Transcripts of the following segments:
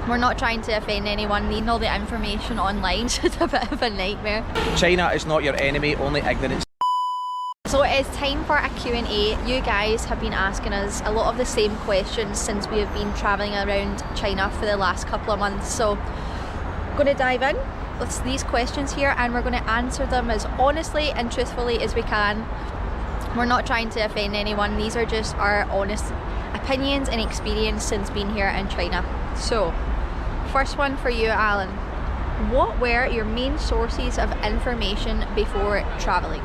We're not trying to offend anyone, reading all the information online is a bit of a nightmare. China is not your enemy, only ignorance. So it is time for a Q&A. You guys have been asking us a lot of the same questions since we have been travelling around China for the last couple of months. So I'm going to dive in with these questions here and we're going to answer them as honestly and truthfully as we can. We're not trying to offend anyone, these are just our honest opinions and experience since being here in China. So first one for you, Alan. What were your main sources of information before travelling?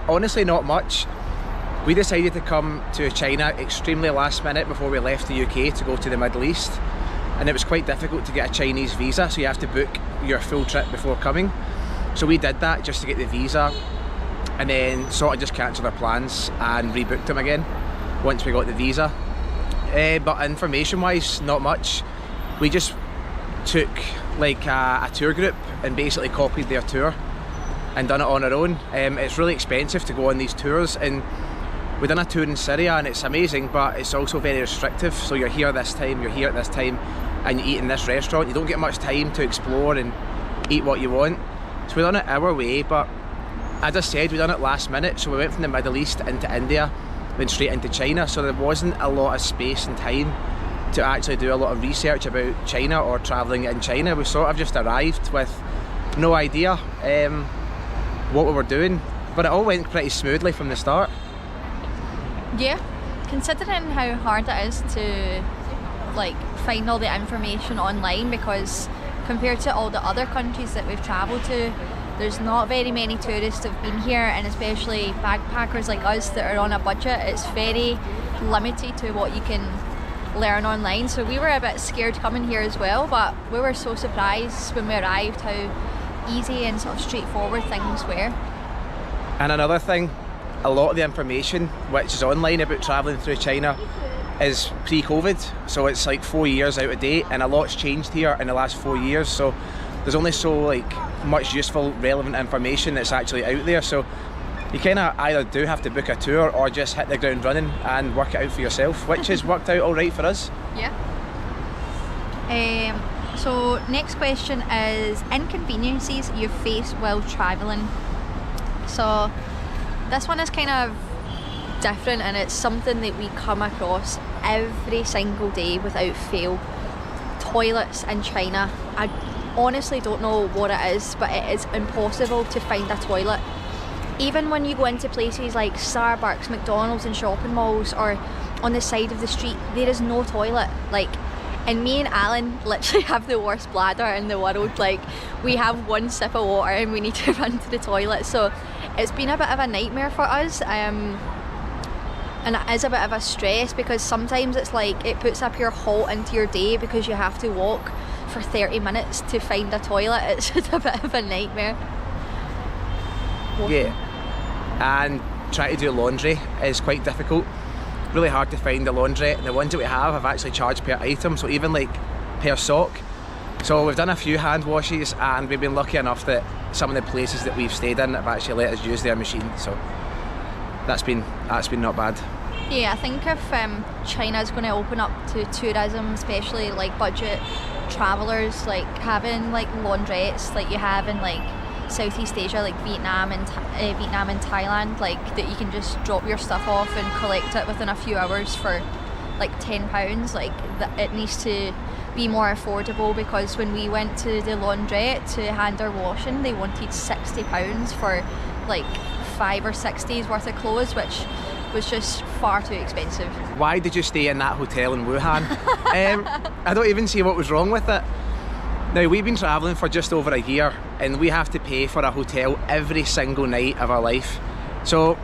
Honestly, not much. We decided to come to China extremely last minute before we left the UK to go to the Middle East, and it was quite difficult to get a Chinese visa, so you have to book your full trip before coming. So we did that just to get the visa, and then sort of just cancelled our plans and rebooked them again once we got the visa. But information wise, not much. We just took like a tour group and basically copied their tour and done it on our own. It's really expensive to go on these tours, and we've done a tour in Syria and it's amazing, but it's also very restrictive. So you're here this time, you're here at this time, and you eat in this restaurant. You don't get much time to explore and eat what you want. So we've done it our way, but as I said, we've done it last minute. So we went from the Middle East into India, then straight into China, so there wasn't a lot of space and time to actually do a lot of research about China or travelling in China. We sort of just arrived with no idea what we were doing, but it all went pretty smoothly from the start. Yeah, considering how hard it is to like find all the information online, because compared to all the other countries that we've travelled to, there's not very many tourists that have been here, and especially backpackers like us that are on a budget, it's very limited to what you can learn online. So we were a bit scared coming here as well, but we were so surprised when we arrived how easy and sort of straightforward things were. And another thing, a lot of the information which is online about travelling through China is pre-COVID, so it's like 4 years out of date, and a lot's changed here in the last 4 years, so there's only so like much useful, relevant information that's actually out there. So you kind of either do have to book a tour or just hit the ground running and work it out for yourself, which has worked out all right for us. Yeah. So next question is inconveniences you face while travelling. So this one is kind of different, and it's something that we come across every single day without fail. Toilets in China. I honestly don't know what it is, but it is impossible to find a toilet. Even when you go into places like Starbucks, McDonald's and shopping malls, or on the side of the street, there is no toilet. Like, and me and Alan literally have the worst bladder in the world. Like, we have one sip of water and we need to run to the toilet. So it's been a bit of a nightmare for us, and it is a bit of a stress, because sometimes it's like it puts a pure halt into your day because you have to walk for 30 minutes to find a toilet. It's just a bit of a nightmare. Yeah, and trying to do laundry is quite difficult. Really hard to find the laundry, and the ones that we have actually charged per item, so even like per sock. So we've done a few hand washes, and we've been lucky enough that some of the places that we've stayed in have actually let us use their machine, so that's been not bad. Yeah, I think if China's going to open up to tourism, especially like budget travellers, like having like laundrettes like you have in like Southeast Asia, like Vietnam and Thailand, like that you can just drop your stuff off and collect it within a few hours for like £10, like it needs to be more affordable, because when we went to the laundrette to hand our washing, they wanted £60 for like 5 or 6 days worth of clothes, which was just far too expensive. Why did you stay in that hotel in Wuhan? I don't even see what was wrong with it. Now, we've been travelling for just over a year, and we have to pay for a hotel every single night of our life. So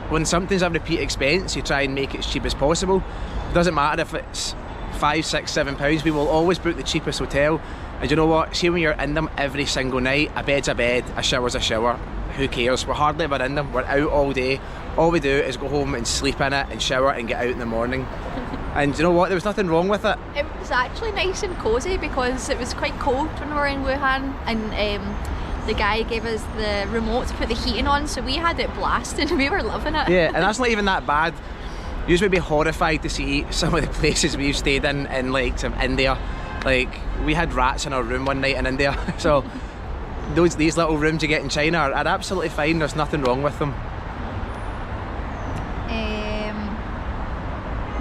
when something's a repeat expense, you try and make it as cheap as possible. It doesn't matter if it's £5, £6, £7, we will always book the cheapest hotel. And you know what, see, when you're in them every single night, a bed's a bed, a shower's a shower, who cares? We're hardly ever in them, we're out all day. All we do is go home and sleep in it and shower and get out in the morning. And you know what, there was nothing wrong with it. It was actually nice and cosy, because it was quite cold when we were in Wuhan, and the guy gave us the remote to put the heating on, so we had it blasting. We were loving it. Yeah, and that's not even that bad. You would be horrified to see some of the places we've stayed in like some India. Like, we had rats in our room one night in India. So these little rooms you get in China are absolutely fine. There's nothing wrong with them.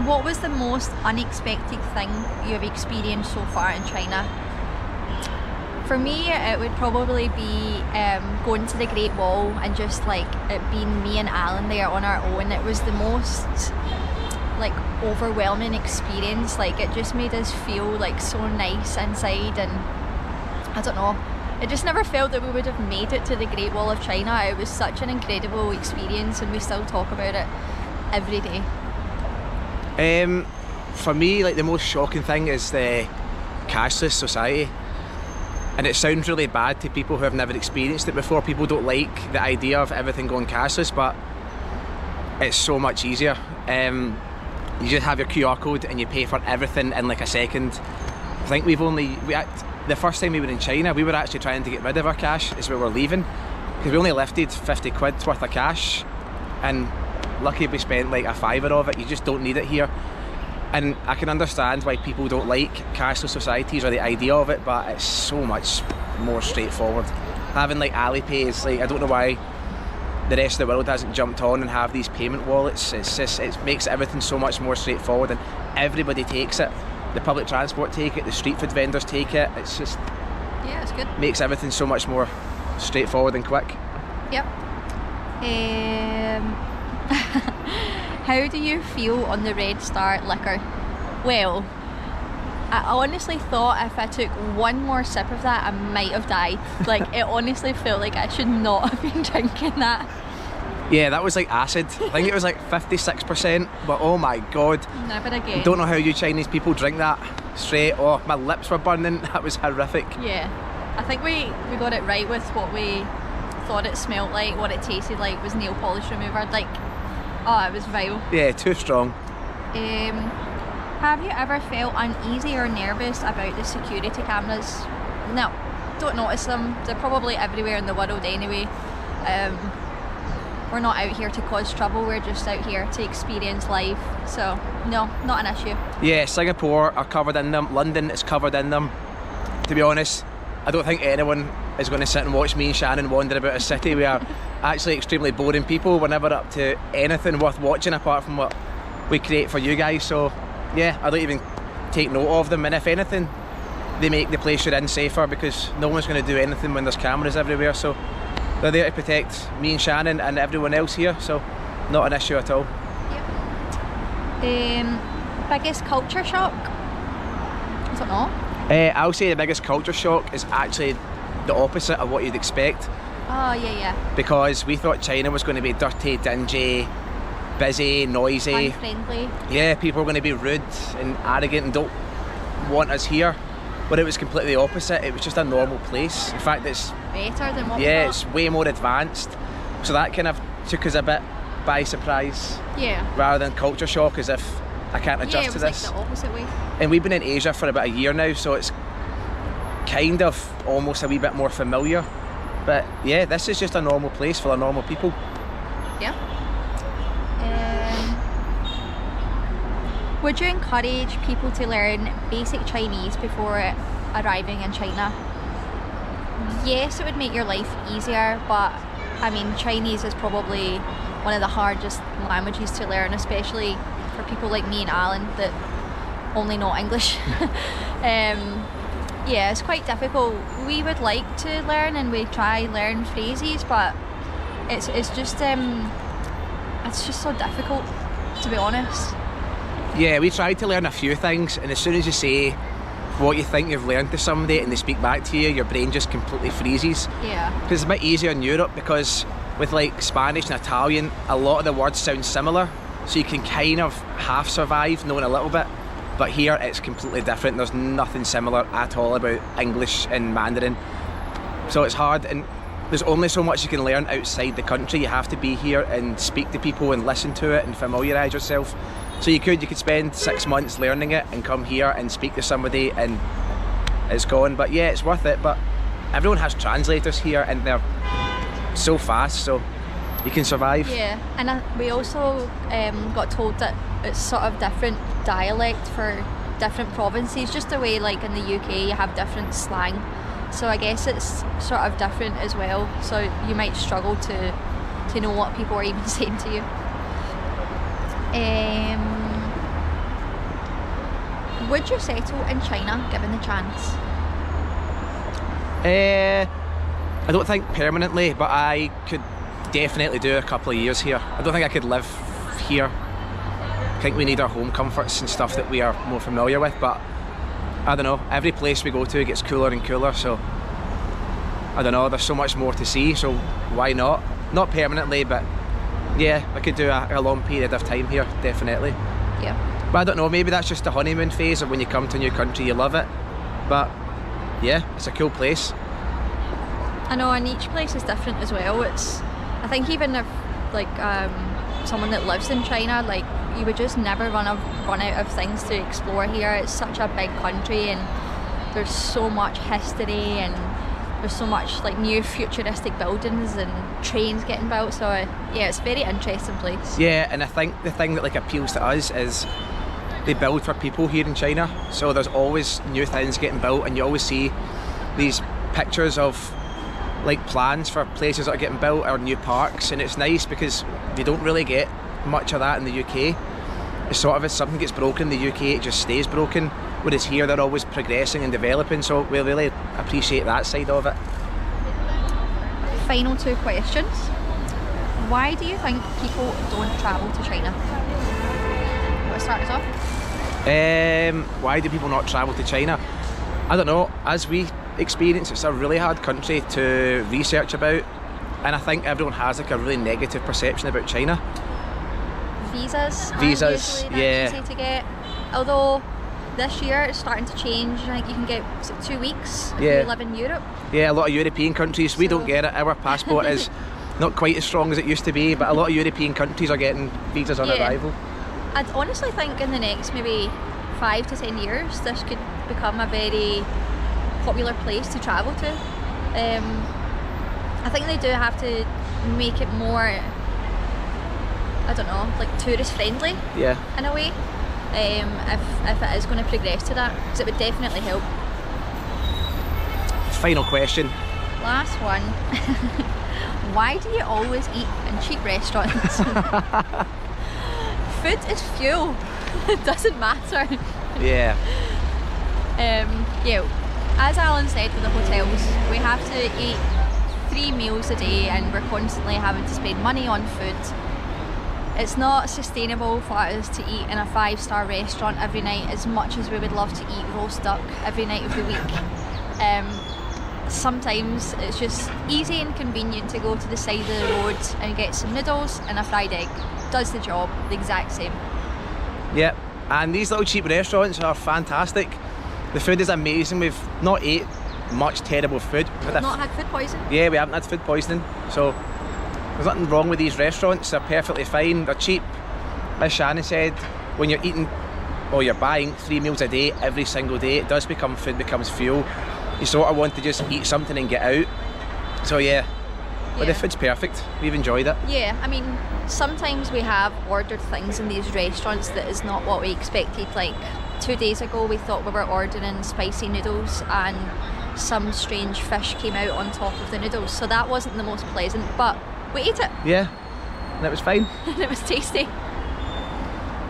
What was the most unexpected thing you have experienced so far in China? For me, it would probably be going to the Great Wall and just like it being me and Alan there on our own. It was the most like overwhelming experience. Like, it just made us feel like so nice inside, and I don't know, it just never felt that we would have made it to the Great Wall of China. It was such an incredible experience, and we still talk about it every day. For me, like, the most shocking thing is the cashless society. And it sounds really bad to people who have never experienced it before. People don't like the idea of everything going cashless, but it's so much easier. You just have your QR code and you pay for everything in like a second. I think the first time we were in China, we were actually trying to get rid of our cash as we were leaving, because we only lifted 50 quid worth of cash, and lucky we spent like a fiver of it. You just don't need it here. And I can understand why people don't like cashless societies or the idea of it, but it's so much more straightforward. Having like Alipay is like, I don't know why the rest of the world hasn't jumped on and have these payment wallets. It makes everything so much more straightforward, and everybody takes it. The public transport take it, the street food vendors take it. It's just, yeah, it's good. Makes everything so much more straightforward and quick. Yep. How do you feel on the Red Star liquor? Well, I honestly thought if I took one more sip of that, I might have died. Like, it honestly felt like I should not have been drinking that. Yeah, that was like acid. I think it was like 56%, but oh my god. Never again. I don't know how you Chinese people drink that straight. Oh, my lips were burning. That was horrific. Yeah, I think we got it right with what we thought it smelled like. What it tasted like was nail polish remover. Like, oh, it was vile. Yeah, too strong. Have you ever felt uneasy or nervous about the security cameras? No, don't notice them. They're probably everywhere in the world anyway. We're not out here to cause trouble, we're just out here to experience life. So, no, not an issue. Yeah, Singapore are covered in them. London is covered in them. To be honest, I don't think anyone is going to sit and watch me and Shannon wander about a city. We are actually extremely boring people. We're never up to anything worth watching apart from what we create for you guys. So yeah, I don't even take note of them, and if anything, they make the place you're in safer, because no one's going to do anything when there's cameras everywhere. So they're there to protect me and Shannon and everyone else here, so not an issue at all. Yep. Biggest culture shock? I don't know. I'll say the biggest culture shock is actually the opposite of what you'd expect. Oh, yeah. Because we thought China was going to be dirty, dingy, busy, noisy. Unfriendly. Yeah, people were going to be rude and arrogant and don't want us here. But it was completely the opposite. It was just a normal place. In fact, it's better than what we thought. It's way more advanced. So that kind of took us a bit by surprise. Yeah. Rather than culture shock, as if I can't adjust to this. Yeah, it was like the opposite way. And we've been in Asia for about a year now, so it's kind of almost a wee bit more familiar. But yeah, this is just a normal place full of normal people. Yeah. Would you encourage people to learn basic Chinese before arriving in China? Yes, it would make your life easier, but I mean, Chinese is probably one of the hardest languages to learn, especially for people like me and Alan that only know English. Yeah, it's quite difficult. We would like to learn and we try learn phrases, but it's just so difficult, to be honest. Yeah, we tried to learn a few things, and as soon as you say what you think you've learned to somebody and they speak back to you, your brain just completely freezes. Yeah. Because it's a bit easier in Europe, because with like Spanish and Italian, a lot of the words sound similar, so you can kind of half survive knowing a little bit. But here it's completely different. There's nothing similar at all about English and Mandarin. So it's hard, and there's only so much you can learn outside the country. You have to be here and speak to people and listen to it and familiarise yourself. So you could spend 6 months learning it and come here and speak to somebody and it's gone. But yeah, it's worth it. But everyone has translators here and they're so fast, so you can survive. Yeah, and we also got told that it's sort of different dialect for different provinces, just the way like in the UK you have different slang. So I guess it's sort of different as well. So you might struggle to know what people are even saying to you. Would you settle in China given the chance? I don't think permanently, but I could definitely do a couple of years here. I don't think I could live here. I think we need our home comforts and stuff that we are more familiar with, but I don't know, every place we go to gets cooler and cooler, so I don't know, there's so much more to see, so why not? Not permanently, but yeah, I could do a long period of time here, definitely. Yeah. But I don't know, maybe that's just the honeymoon phase of when you come to a new country, you love it. But yeah, it's a cool place. I know, and each place is different as well. I think even if like someone that lives in China, like you would just never run out of things to explore here. It's such a big country and there's so much history and there's so much like new futuristic buildings and trains getting built, so yeah, it's a very interesting place. Yeah, and I think the thing that like appeals to us is they build for people here in China, so there's always new things getting built and you always see these pictures of like plans for places that are getting built or new parks, and it's nice because you don't really get much of that in the UK. It's sort of, if something gets broken in the UK it just stays broken, whereas here they're always progressing and developing, so we really appreciate that side of it. Final two questions. Why do you think people don't travel to China? Want to start us off? Why do people not travel to China? I don't know, as we experience, it's a really hard country to research about, and I think everyone has like a really negative perception about China. Visas aren't usually that easy to get, although this year it's starting to change. I think you can get 2 weeks if you live in Europe. Yeah, a lot of European countries, we don't get it. Our passport is not quite as strong as it used to be, but a lot of European countries are getting visas on arrival. I'd honestly think in the next maybe 5 to 10 years this could become a very popular place to travel to. I think they do have to make it more, I don't know, like tourist friendly in a way, if it is going to progress to that, because it would definitely help. Final question. Last one. Why do you always eat in cheap restaurants? Food is fuel. It doesn't matter. Yeah. Yeah, as Alan said with the hotels, we have to eat 3 meals a day and we're constantly having to spend money on food. It's not sustainable for us to eat in a 5-star restaurant every night as much as we would love to eat roast duck every night of the week. Sometimes it's just easy and convenient to go to the side of the road and get some noodles and a fried egg. Does the job the exact same. Yep, and these little cheap restaurants are fantastic. The food is amazing. We've not ate much terrible food. We've not had food poisoning? Yeah, we haven't had food poisoning. So there's nothing wrong with these restaurants. They're perfectly fine. They're cheap. As Shannon said, when you're eating or you're buying 3 meals a day every single day, it does become food, becomes fuel. You sort of want to just eat something and get out. So yeah. But the food's perfect. We've enjoyed it. Yeah, I mean, sometimes we have ordered things in these restaurants that is not what we expected. Like 2 days ago we thought we were ordering spicy noodles and some strange fish came out on top of the noodles, so that wasn't the most pleasant, but we ate it. Yeah, and it was fine. And it was tasty.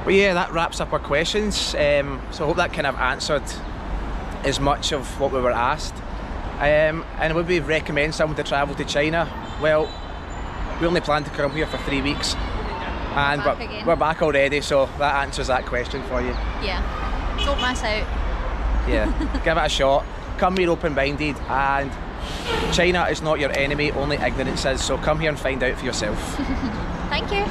Well yeah, that wraps up our questions. So I hope that kind of answered as much of what we were asked. And would we recommend someone to travel to China? Well, we only plan to come here for 3 weeks and we're back already, so that answers that question for you. Yeah, don't miss out. Yeah, give it a shot. Come here open-minded, and China is not your enemy, only ignorance is, so come here and find out for yourself. Thank you.